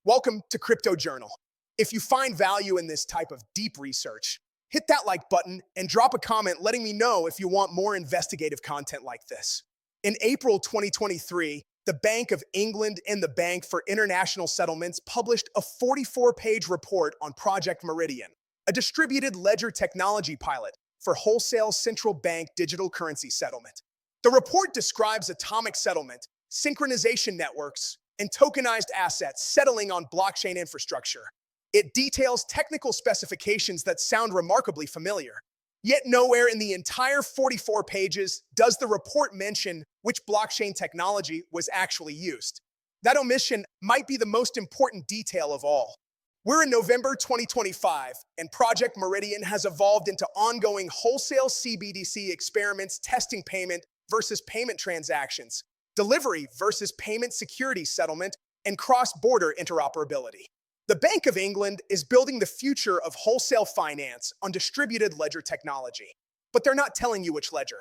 Welcome to Crypto Journal. If you find value in this type of deep research, hit that like button and drop a comment letting me know if you want more investigative content like this. In April 2023, the Bank of England and the Bank for International Settlements published a 44-page report on Project Meridian, a distributed ledger technology pilot for wholesale central bank digital currency settlement. The report describes atomic settlement, synchronization networks, and tokenized assets settling on blockchain infrastructure. It details technical specifications that sound remarkably familiar. Yet nowhere in the entire 44 pages does the report mention which blockchain technology was actually used. That omission might be the most important detail of all. We're in November 2025, and Project Meridian has evolved into ongoing wholesale CBDC experiments testing payment versus payment transactions, delivery versus payment security settlement, and cross-border interoperability. The Bank of England is building the future of wholesale finance on distributed ledger technology, but they're not telling you which ledger.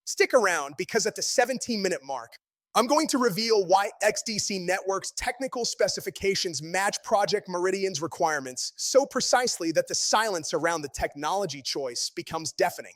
Stick around because at the 17-minute mark, I'm going to reveal why XDC Network's technical specifications match Project Meridian's requirements so precisely that the silence around the technology choice becomes deafening.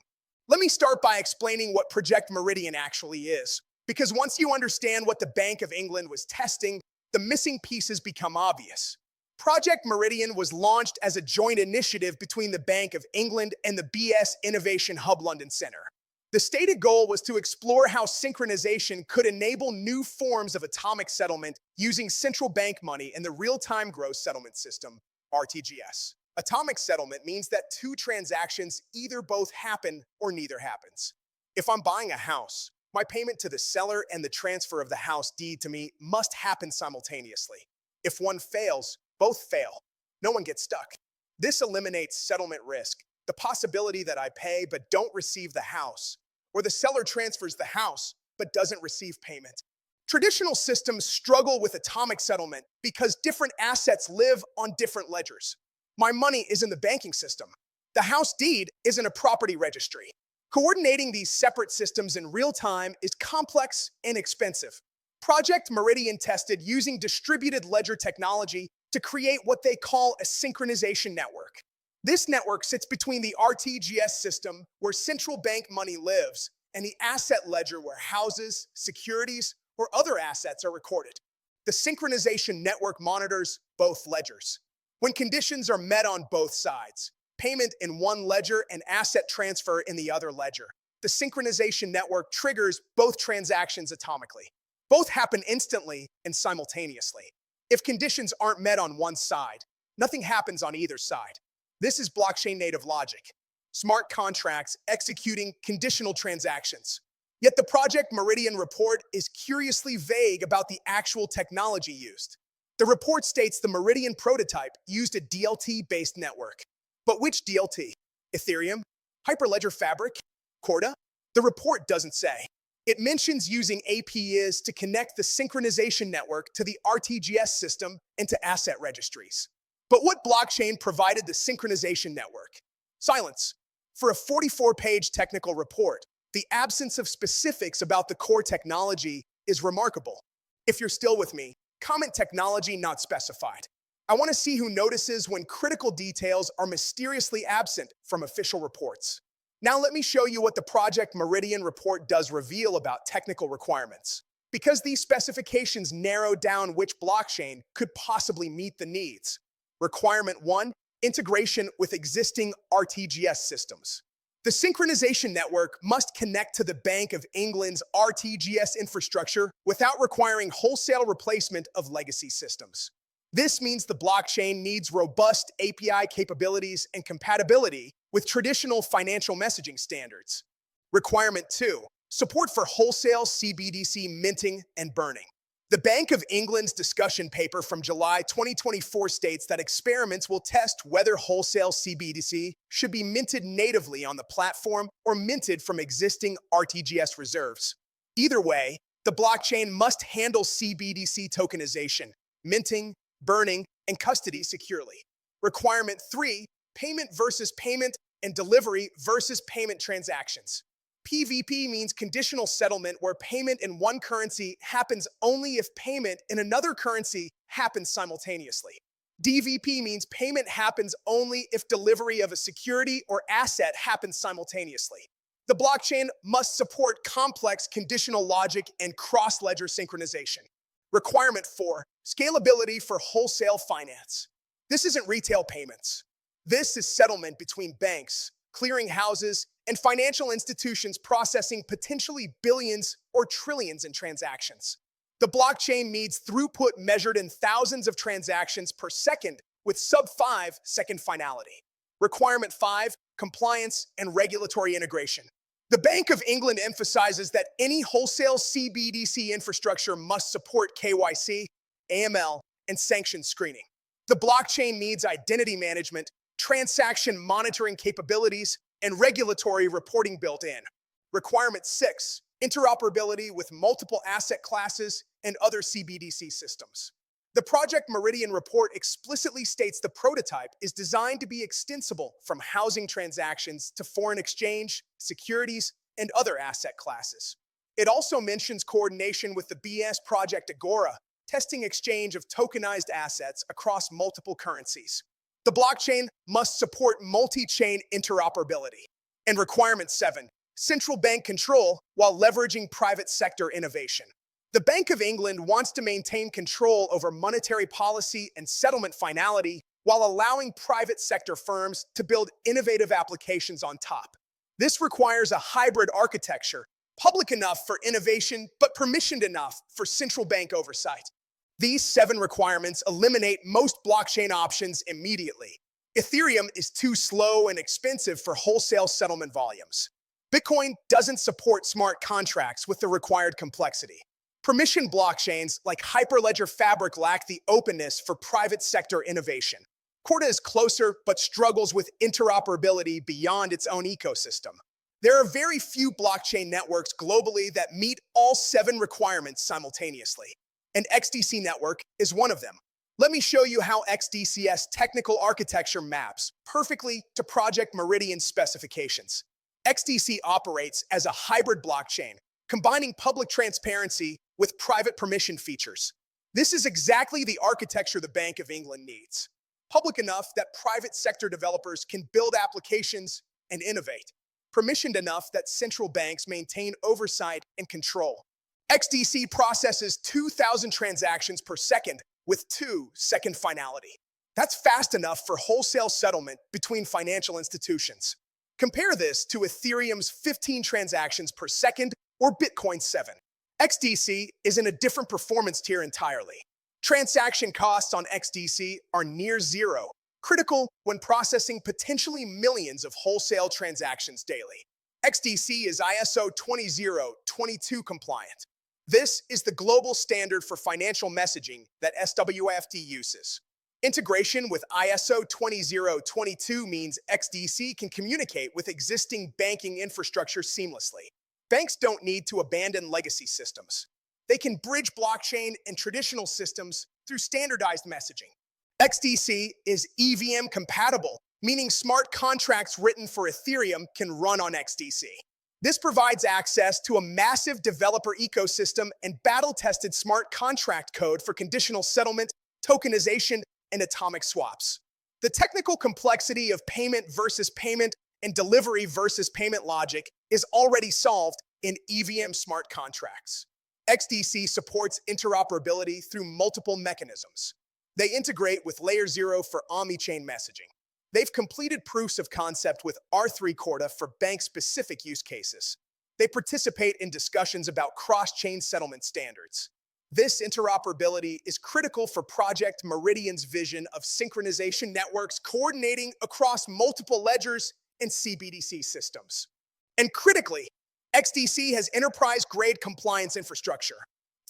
Let me start by explaining what Project Meridian actually is, because once you understand what the Bank of England was testing, the missing pieces become obvious. Project Meridian was launched as a joint initiative between the Bank of England and the BS Innovation Hub London Center. The stated goal was to explore how synchronization could enable new forms of atomic settlement using central bank money in the real-time gross settlement system, RTGS. Atomic settlement means that two transactions either both happen or neither happens. If I'm buying a house, my payment to the seller and the transfer of the house deed to me must happen simultaneously. If one fails, both fail. No one gets stuck. This eliminates settlement risk, the possibility that I pay but don't receive the house, or the seller transfers the house but doesn't receive payment. Traditional systems struggle with atomic settlement because different assets live on different ledgers. My money is in the banking system. The house deed is in a property registry. Coordinating these separate systems in real time is complex and expensive. Project Meridian tested using distributed ledger technology to create what they call a synchronization network. This network sits between the RTGS system, where central bank money lives, and the asset ledger where houses, securities, or other assets are recorded. The synchronization network monitors both ledgers. When conditions are met on both sides, payment in one ledger and asset transfer in the other ledger, the synchronization network triggers both transactions atomically. Both happen instantly and simultaneously. If conditions aren't met on one side, nothing happens on either side. This is blockchain native logic. Smart contracts executing conditional transactions. Yet the Project Meridian report is curiously vague about the actual technology used. The report states the Meridian prototype used a DLT-based network. But which DLT? Ethereum? Hyperledger Fabric? Corda? The report doesn't say. It mentions using APIs to connect the synchronization network to the RTGS system and to asset registries. But what blockchain provided the synchronization network? Silence. For a 44-page technical report, the absence of specifics about the core technology is remarkable. If you're still with me, comment technology not specified. I want to see who notices when critical details are mysteriously absent from official reports. Now let me show you what the Project Meridian report does reveal about technical requirements. Because these specifications narrow down which blockchain could possibly meet the needs. Requirement 1, integration with existing RTGS systems. The synchronization network must connect to the Bank of England's RTGS infrastructure without requiring wholesale replacement of legacy systems. This means the blockchain needs robust API capabilities and compatibility with traditional financial messaging standards. Requirement 2, support for wholesale CBDC minting and burning. The Bank of England's discussion paper from July 2024 states that experiments will test whether wholesale CBDC should be minted natively on the platform or minted from existing RTGS reserves. Either way, the blockchain must handle CBDC tokenization, minting, burning, and custody securely. Requirement 3, payment versus payment and delivery versus payment transactions. PVP means conditional settlement, where payment in one currency happens only if payment in another currency happens simultaneously. DVP means payment happens only if delivery of a security or asset happens simultaneously. The blockchain must support complex conditional logic and cross-ledger synchronization. Requirement 4, scalability for wholesale finance. This isn't retail payments. This is settlement between banks, clearing houses, and financial institutions processing potentially billions or trillions in transactions. The blockchain needs throughput measured in thousands of transactions per second with sub-5 second finality. Requirement 5, compliance and regulatory integration. The Bank of England emphasizes that any wholesale CBDC infrastructure must support KYC, AML, and sanction screening. The blockchain needs identity management, transaction monitoring capabilities, and regulatory reporting built in. Requirement 6, interoperability with multiple asset classes and other CBDC systems. The Project Meridian report explicitly states the prototype is designed to be extensible from housing transactions to foreign exchange, securities, and other asset classes. It also mentions coordination with the BS Project Agora, testing exchange of tokenized assets across multiple currencies. The blockchain must support multi-chain interoperability. And requirement 7, central bank control while leveraging private sector innovation. The Bank of England wants to maintain control over monetary policy and settlement finality while allowing private sector firms to build innovative applications on top. This requires a hybrid architecture, public enough for innovation but permissioned enough for central bank oversight. These 7 requirements eliminate most blockchain options immediately. Ethereum is too slow and expensive for wholesale settlement volumes. Bitcoin doesn't support smart contracts with the required complexity. Permission blockchains like Hyperledger Fabric lack the openness for private sector innovation. Corda is closer but struggles with interoperability beyond its own ecosystem. There are very few blockchain networks globally that meet all 7 requirements simultaneously, and XDC Network is one of them. Let me show you how XDC's technical architecture maps perfectly to Project Meridian specifications. XDC operates as a hybrid blockchain, combining public transparency with private permission features. This is exactly the architecture the Bank of England needs. Public enough that private sector developers can build applications and innovate. Permissioned enough that central banks maintain oversight and control. XDC processes 2,000 transactions per second with 2 second finality. That's fast enough for wholesale settlement between financial institutions. Compare this to Ethereum's 15 transactions per second or Bitcoin's 7. XDC is in a different performance tier entirely. Transaction costs on XDC are near zero, critical when processing potentially millions of wholesale transactions daily. XDC is ISO 20022 compliant. This is the global standard for financial messaging that SWFT uses. Integration with ISO 20022 means XDC can communicate with existing banking infrastructure seamlessly. Banks don't need to abandon legacy systems. They can bridge blockchain and traditional systems through standardized messaging. XDC is EVM compatible, meaning smart contracts written for Ethereum can run on XDC. This provides access to a massive developer ecosystem and battle-tested smart contract code for conditional settlement, tokenization, and atomic swaps. The technical complexity of payment versus payment and delivery versus payment logic is already solved in EVM smart contracts. XDC supports interoperability through multiple mechanisms. They integrate with Layer 0 for omni-chain messaging. They've completed proofs of concept with R3 Corda for bank-specific use cases. They participate in discussions about cross-chain settlement standards. This interoperability is critical for Project Meridian's vision of synchronization networks coordinating across multiple ledgers and CBDC systems. And critically, XDC has enterprise-grade compliance infrastructure.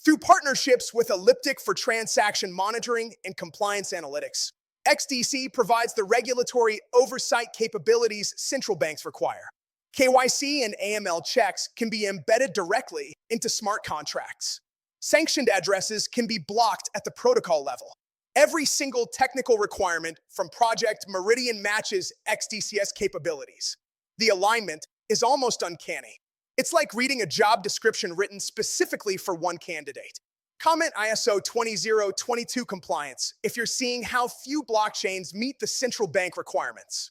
Through partnerships with Elliptic for transaction monitoring and compliance analytics, XDC provides the regulatory oversight capabilities central banks require. KYC and AML checks can be embedded directly into smart contracts. Sanctioned addresses can be blocked at the protocol level. Every single technical requirement from Project Meridian matches XDC's capabilities. The alignment is almost uncanny. It's like reading a job description written specifically for one candidate. Comment ISO 20022 compliance if you're seeing how few blockchains meet the central bank requirements.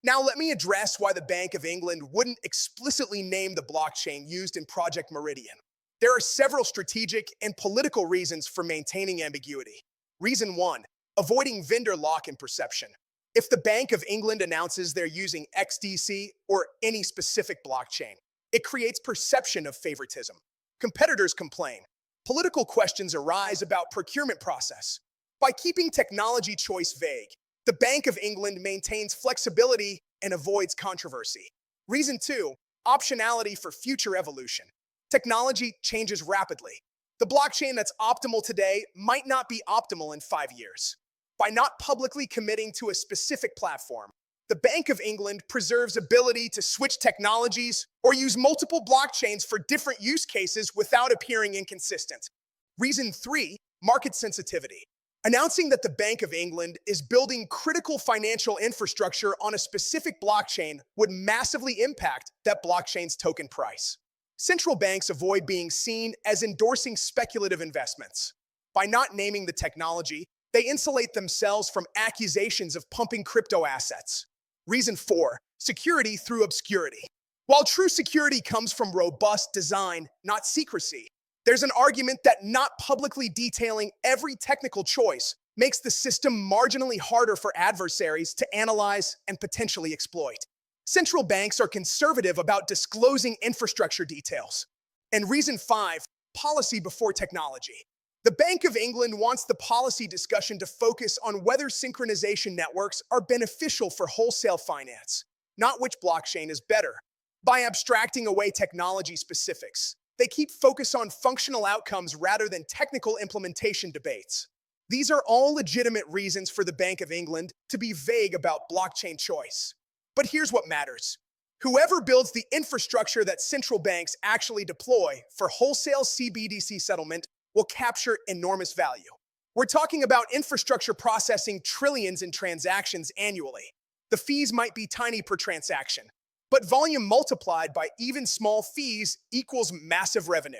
Now, let me address why the Bank of England wouldn't explicitly name the blockchain used in Project Meridian. There are several strategic and political reasons for maintaining ambiguity. Reason 1, avoiding vendor lock-in perception. If the Bank of England announces they're using XDC or any specific blockchain, it creates perception of favoritism. Competitors complain. Political questions arise about procurement process. By keeping technology choice vague, the Bank of England maintains flexibility and avoids controversy. Reason 2, optionality for future evolution. Technology changes rapidly. The blockchain that's optimal today might not be optimal in 5 years. By not publicly committing to a specific platform, the Bank of England preserves ability to switch technologies or use multiple blockchains for different use cases without appearing inconsistent. Reason 3, market sensitivity. Announcing that the Bank of England is building critical financial infrastructure on a specific blockchain would massively impact that blockchain's token price. Central banks avoid being seen as endorsing speculative investments. By not naming the technology, they insulate themselves from accusations of pumping crypto assets. Reason 4, security through obscurity. While true security comes from robust design, not secrecy, there's an argument that not publicly detailing every technical choice makes the system marginally harder for adversaries to analyze and potentially exploit. Central banks are conservative about disclosing infrastructure details. And reason 5, policy before technology. The Bank of England wants the policy discussion to focus on whether synchronization networks are beneficial for wholesale finance, not which blockchain is better. By abstracting away technology specifics, they keep focus on functional outcomes rather than technical implementation debates. These are all legitimate reasons for the Bank of England to be vague about blockchain choice. But here's what matters. Whoever builds the infrastructure that central banks actually deploy for wholesale CBDC settlement will capture enormous value. We're talking about infrastructure processing trillions in transactions annually. The fees might be tiny per transaction, but volume multiplied by even small fees equals massive revenue.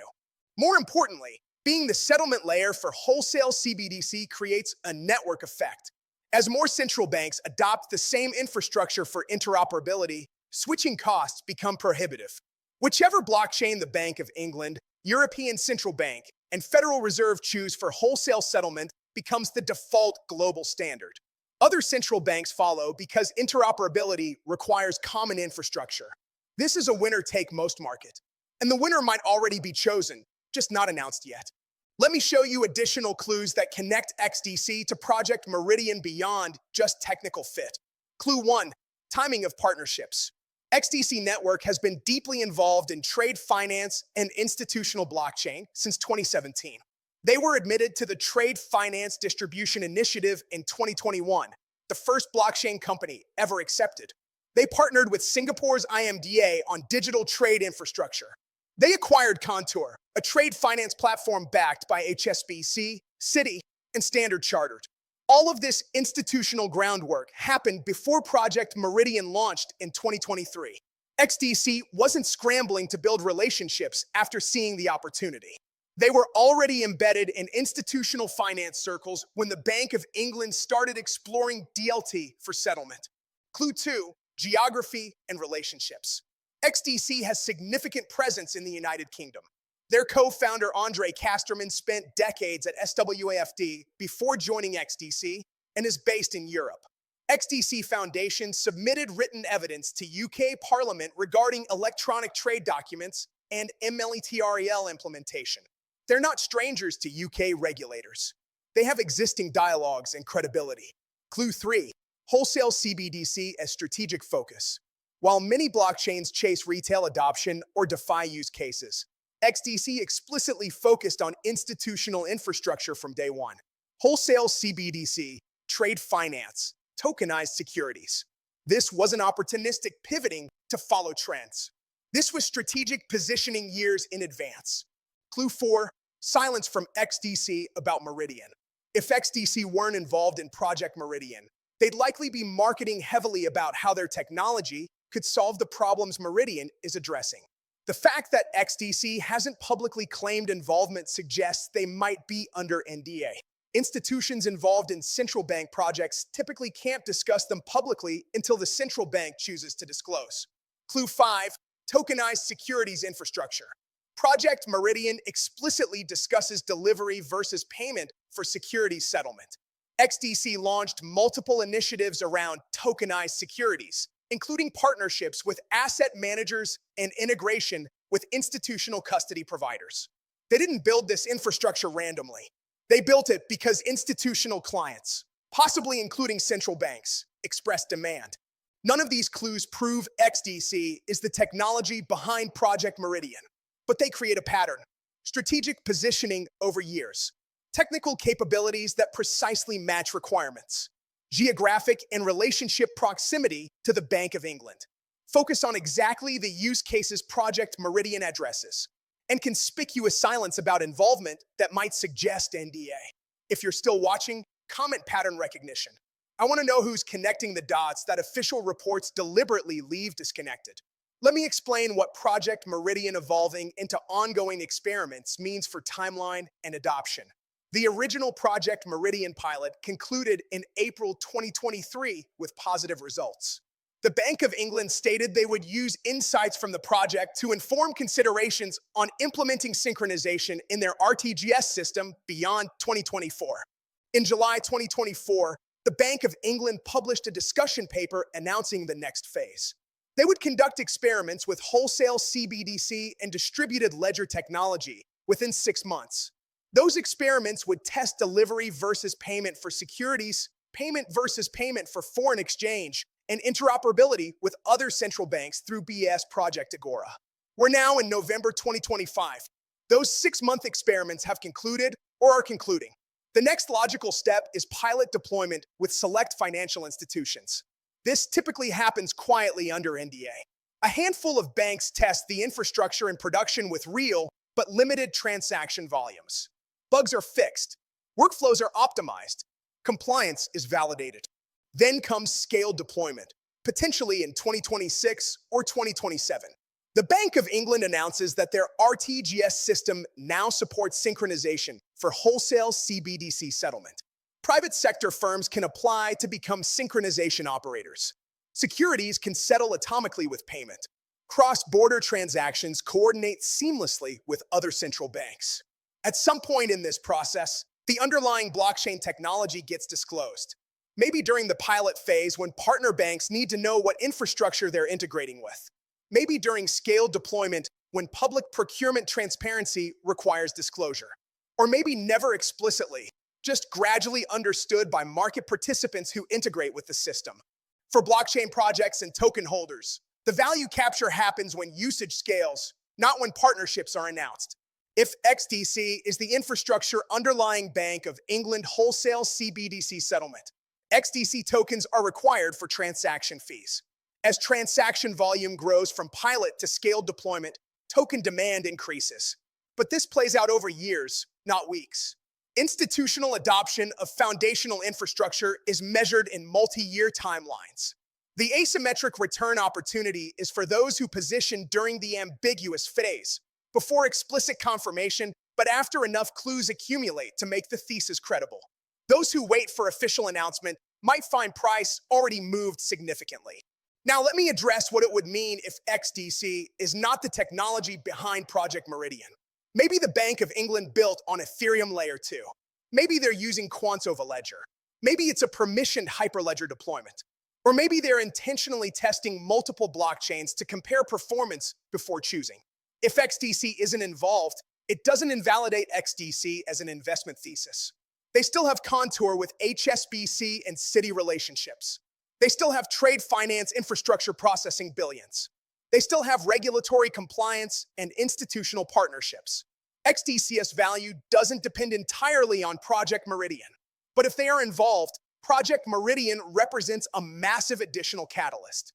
More importantly, being the settlement layer for wholesale CBDC creates a network effect. As more central banks adopt the same infrastructure for interoperability, switching costs become prohibitive. Whichever blockchain the Bank of England, European Central Bank, and Federal Reserve choose for wholesale settlement becomes the default global standard. Other central banks follow because interoperability requires common infrastructure. This is a winner-take-most market, and the winner might already be chosen, just not announced yet. Let me show you additional clues that connect XDC to Project Meridian beyond just technical fit. Clue 1, timing of partnerships. XDC Network has been deeply involved in trade finance and institutional blockchain since 2017. They were admitted to the Trade Finance Distribution Initiative in 2021, the first blockchain company ever accepted. They partnered with Singapore's IMDA on digital trade infrastructure. They acquired Contour, a trade finance platform backed by HSBC, Citi, and Standard Chartered. All of this institutional groundwork happened before Project Meridian launched in 2023. XDC wasn't scrambling to build relationships after seeing the opportunity. They were already embedded in institutional finance circles when the Bank of England started exploring DLT for settlement. Clue 2, geography and relationships. XDC has significant presence in the United Kingdom. Their co-founder Andre Casterman spent decades at SWAFD before joining XDC and is based in Europe. XDC Foundation submitted written evidence to UK Parliament regarding electronic trade documents and MLETREL implementation. They're not strangers to UK regulators. They have existing dialogues and credibility. Clue 3, wholesale CBDC as strategic focus. While many blockchains chase retail adoption or defy use cases, XDC explicitly focused on institutional infrastructure from day one. Wholesale CBDC, trade finance, tokenized securities. This wasn't opportunistic pivoting to follow trends. This was strategic positioning years in advance. Clue 4, silence from XDC about Meridian. If XDC weren't involved in Project Meridian, they'd likely be marketing heavily about how their technology could solve the problems Meridian is addressing. The fact that XDC hasn't publicly claimed involvement suggests they might be under NDA. Institutions involved in central bank projects typically can't discuss them publicly until the central bank chooses to disclose. Clue 5. Tokenized securities infrastructure. Project Meridian explicitly discusses delivery versus payment for securities settlement. XDC launched multiple initiatives around tokenized securities, including partnerships with asset managers and integration with institutional custody providers. They didn't build this infrastructure randomly. They built it because institutional clients, possibly including central banks, expressed demand. None of these clues prove XDC is the technology behind Project Meridian, but they create a pattern: strategic positioning over years, technical capabilities that precisely match requirements, geographic and relationship proximity to the Bank of England, focus on exactly the use cases Project Meridian addresses, and conspicuous silence about involvement that might suggest NDA. If you're still watching, comment pattern recognition. I want to know who's connecting the dots that official reports deliberately leave disconnected. Let me explain what Project Meridian evolving into ongoing experiments means for timeline and adoption. The original Project Meridian pilot concluded in April 2023 with positive results. The Bank of England stated they would use insights from the project to inform considerations on implementing synchronization in their RTGS system beyond 2024. In July 2024, the Bank of England published a discussion paper announcing the next phase. They would conduct experiments with wholesale CBDC and distributed ledger technology within 6 months. Those experiments would test delivery versus payment for securities, payment versus payment for foreign exchange, and interoperability with other central banks through BS Project Agora. We're now in November 2025. Those 6-month experiments have concluded or are concluding. The next logical step is pilot deployment with select financial institutions. This typically happens quietly under NDA. A handful of banks test the infrastructure in production with real but limited transaction volumes. Bugs are fixed. Workflows are optimized. Compliance is validated. Then comes scaled deployment, potentially in 2026 or 2027. The Bank of England announces that their RTGS system now supports synchronization for wholesale CBDC settlement. Private sector firms can apply to become synchronization operators. Securities can settle atomically with payment. Cross-border transactions coordinate seamlessly with other central banks. At some point in this process, the underlying blockchain technology gets disclosed. Maybe during the pilot phase when partner banks need to know what infrastructure they're integrating with. Maybe during scaled deployment when public procurement transparency requires disclosure. Or maybe never explicitly, just gradually understood by market participants who integrate with the system. For blockchain projects and token holders, the value capture happens when usage scales, not when partnerships are announced. If XDC is the infrastructure underlying Bank of England wholesale CBDC settlement, XDC tokens are required for transaction fees. As transaction volume grows from pilot to scaled deployment, token demand increases. But this plays out over years, not weeks. Institutional adoption of foundational infrastructure is measured in multi-year timelines. The asymmetric return opportunity is for those who position during the ambiguous phase, before explicit confirmation, but after enough clues accumulate to make the thesis credible. Those who wait for official announcement might find price already moved significantly. Now, let me address what it would mean if XDC is not the technology behind Project Meridian. Maybe the Bank of England built on Ethereum Layer 2. Maybe they're using Quant over Ledger. Maybe it's a permissioned hyperledger deployment. Or maybe they're intentionally testing multiple blockchains to compare performance before choosing. If XDC isn't involved, it doesn't invalidate XDC as an investment thesis. They still have contour with HSBC and Citi relationships. They still have trade finance infrastructure processing billions. They still have regulatory compliance and institutional partnerships. XDC's value doesn't depend entirely on Project Meridian. But if they are involved, Project Meridian represents a massive additional catalyst.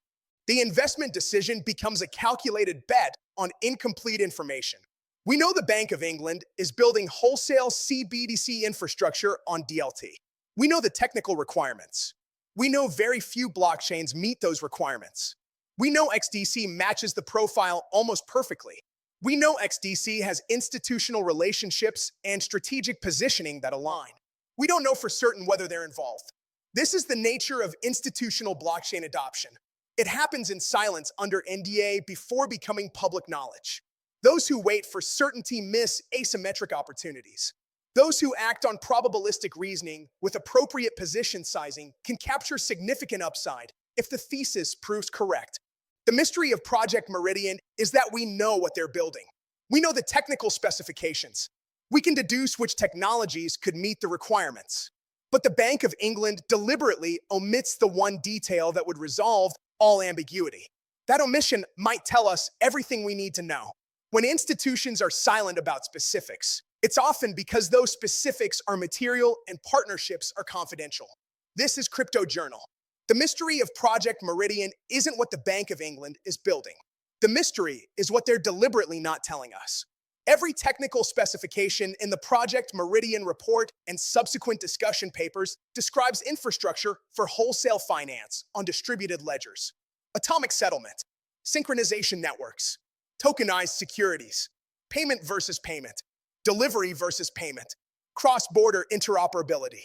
The investment decision becomes a calculated bet on incomplete information. We know the Bank of England is building wholesale CBDC infrastructure on DLT. We know the technical requirements. We know very few blockchains meet those requirements. We know XDC matches the profile almost perfectly. We know XDC has institutional relationships and strategic positioning that align. We don't know for certain whether they're involved. This is the nature of institutional blockchain adoption. It happens in silence under NDA before becoming public knowledge. Those who wait for certainty miss asymmetric opportunities. Those who act on probabilistic reasoning with appropriate position sizing can capture significant upside if the thesis proves correct. The mystery of Project Meridian is that we know what they're building. We know the technical specifications. We can deduce which technologies could meet the requirements. But the Bank of England deliberately omits the one detail that would resolve all ambiguity. That omission might tell us everything we need to know. When institutions are silent about specifics, it's often because those specifics are material and partnerships are confidential. This is Crypto Journal. The mystery of Project Meridian isn't what the Bank of England is building. The mystery is what they're deliberately not telling us. Every technical specification in the Project Meridian report and subsequent discussion papers describes infrastructure for wholesale finance on distributed ledgers, atomic settlement, synchronization networks, tokenized securities, payment versus payment, delivery versus payment, cross-border interoperability.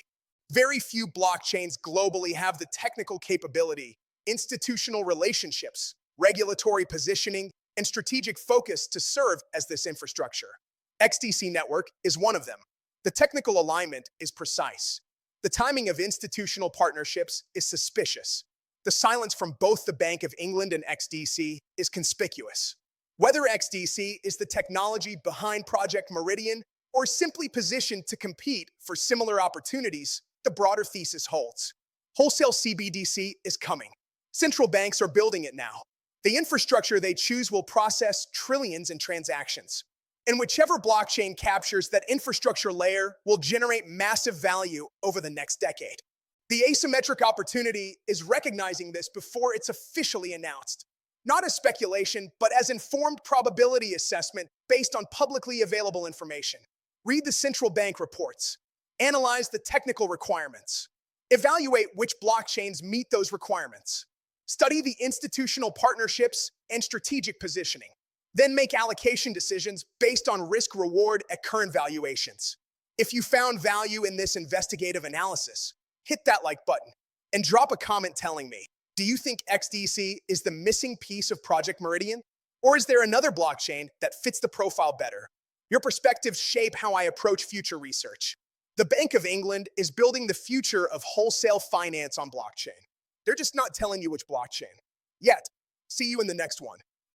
Very few blockchains globally have the technical capability, institutional relationships, regulatory positioning, and strategic focus to serve as this infrastructure. XDC Network is one of them. The technical alignment is precise. The timing of institutional partnerships is suspicious. The silence from both the Bank of England and XDC is conspicuous. Whether XDC is the technology behind Project Meridian or simply positioned to compete for similar opportunities, the broader thesis holds. Wholesale CBDC is coming. Central banks are building it now. The infrastructure they choose will process trillions in transactions. And whichever blockchain captures that infrastructure layer will generate massive value over the next decade. The asymmetric opportunity is recognizing this before it's officially announced. Not as speculation, but as informed probability assessment based on publicly available information. Read the central bank reports. Analyze the technical requirements. Evaluate which blockchains meet those requirements. Study the institutional partnerships and strategic positioning. Then make allocation decisions based on risk-reward at current valuations. If you found value in this investigative analysis, hit that like button and drop a comment telling me, do you think XDC is the missing piece of Project Meridian? Or is there another blockchain that fits the profile better? Your perspectives shape how I approach future research. The Bank of England is building the future of wholesale finance on blockchain. They're just not telling you which blockchain. Yet, see you in the next one.